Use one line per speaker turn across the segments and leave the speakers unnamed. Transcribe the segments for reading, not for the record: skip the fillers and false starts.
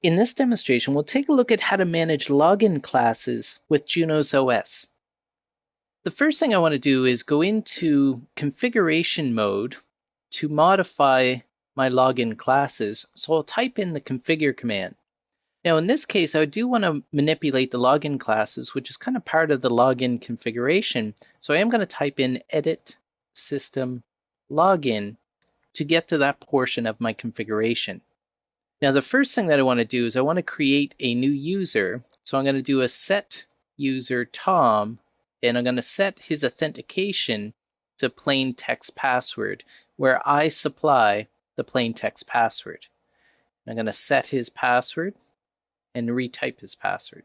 In this demonstration, we'll take a look at how to manage login classes with Junos OS. The first thing I want to do is go into configuration mode to modify my login classes. So I'll type in the configure command. Now in this case, I do want to manipulate the login classes, which is kind of part of the login configuration. So I am going to type in edit system login to get to that portion of my configuration. Now, the first thing that I want to do is I want to create a new user. So I'm going to do a set user Tom, and I'm going to set his authentication to plain text password, where I supply the plain text password. I'm going to set his password and retype his password.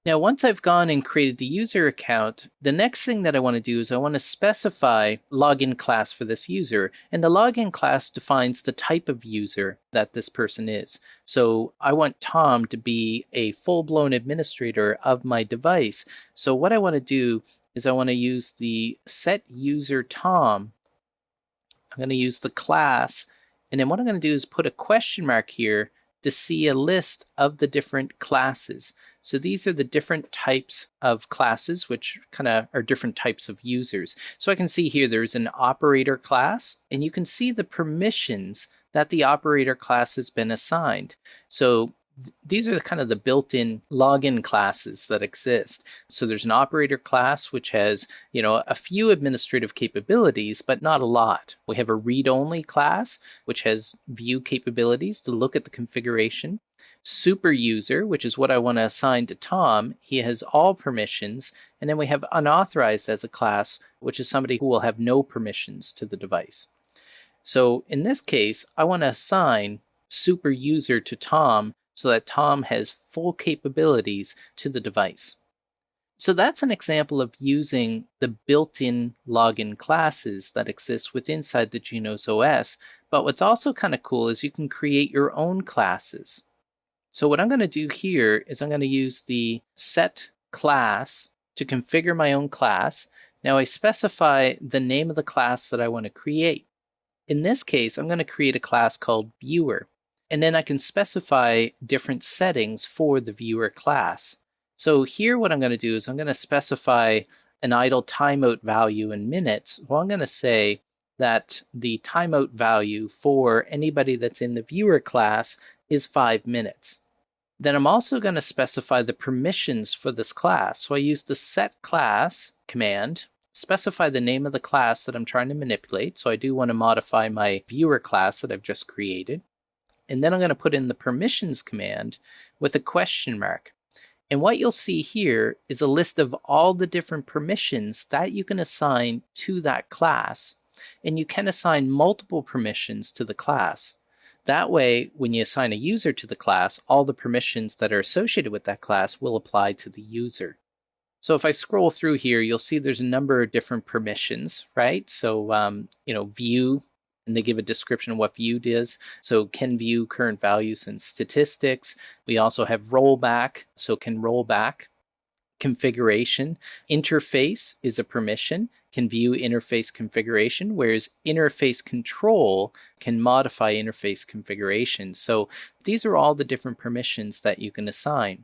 Now, once I've gone and created the user account, the next thing that I want to do is I want to specify login class for this user. And the login class defines the type of user that this person is. So I want Tom to be a full-blown administrator of my device. So what I want to do is I want to use the set user Tom. I'm going to use the class. And then what I'm going to do is put a question mark here to see a list of the different classes. So these are the different types of classes, which kind of are different types of users. So I can see here there's an operator class, and you can see the permissions that the operator class has been assigned. So these are kind of the built-in login classes that exist. So there's an operator class which has, a few administrative capabilities, but not a lot. We have a read-only class which has view capabilities to look at the configuration. Super user, which is what I want to assign to Tom, he has all permissions. And then we have unauthorized as a class, which is somebody who will have no permissions to the device. So in this case, I want to assign super user to Tom so that Tom has full capabilities to the device. So that's an example of using the built-in login classes that exist inside the Junos OS. But what's also kind of cool is you can create your own classes. So what I'm going to do here is I'm going to use the set class to configure my own class. Now I specify the name of the class that I want to create. In this case, I'm going to create a class called viewer. And then I can specify different settings for the viewer class. So here what I'm going to do is I'm going to specify an idle timeout value in minutes. Well, I'm going to say that the timeout value for anybody that's in the viewer class is 5 minutes. Then I'm also going to specify the permissions for this class. So I use the set class command, specify the name of the class that I'm trying to manipulate. So I do want to modify my viewer class that I've just created. And then I'm going to put in the permissions command with a question mark. And what you'll see here is a list of all the different permissions that you can assign to that class. And you can assign multiple permissions to the class. That way, when you assign a user to the class, all the permissions that are associated with that class will apply to the user. So if I scroll through here, you'll see there's a number of different permissions, right? So, view, and they give a description of what view is. So can view current values and statistics. We also have rollback, so can roll back. Configuration. Interface is a permission, can view interface configuration, whereas interface control can modify interface configuration. So these are all the different permissions that you can assign.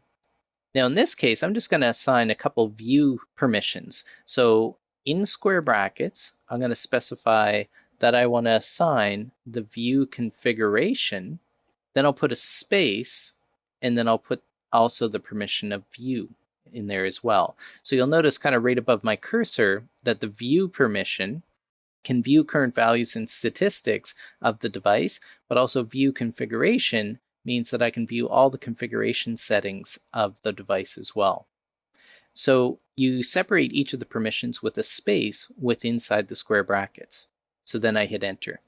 Now in this case, I'm just going to assign a couple view permissions. So in square brackets, I'm going to specify that I want to assign the view configuration. Then I'll put a space, and then I'll put also the permission of view in there as well. So you'll notice kind of right above my cursor that the view permission can view current values and statistics of the device, but also view configuration means that I can view all the configuration settings of the device as well. So you separate each of the permissions with a space inside the square brackets. So then I hit enter.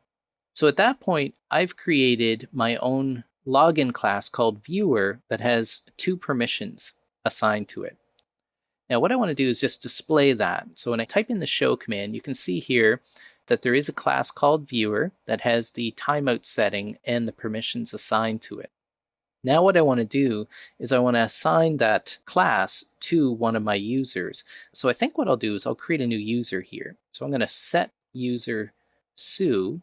So at that point, I've created my own login class called viewer that has 2 permissions assigned to it. Now what I want to do is just display that. So when I type in the show command, you can see here that there is a class called viewer that has the timeout setting and the permissions assigned to it. Now what I want to do is I want to assign that class to one of my users. So I think what I'll do is I'll create a new user here. So I'm going to set user Sue,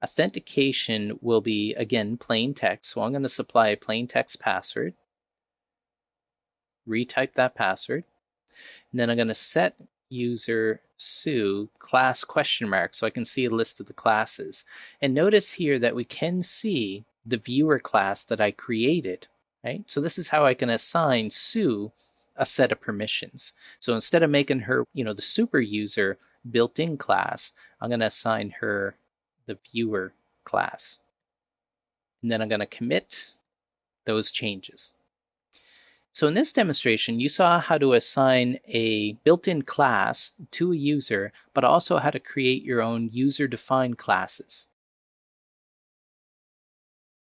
Authentication will be, again, plain text. So I'm going to supply a plain text password, retype that password, and then I'm going to set user Sue class ? So I can see a list of the classes. And notice here that we can see the viewer class that I created, right? So this is how I can assign Sue a set of permissions. So instead of making her, the super user built-in class, I'm going to assign her the viewer class. And then I'm going to commit those changes. So in this demonstration, you saw how to assign a built-in class to a user, but also how to create your own user-defined classes.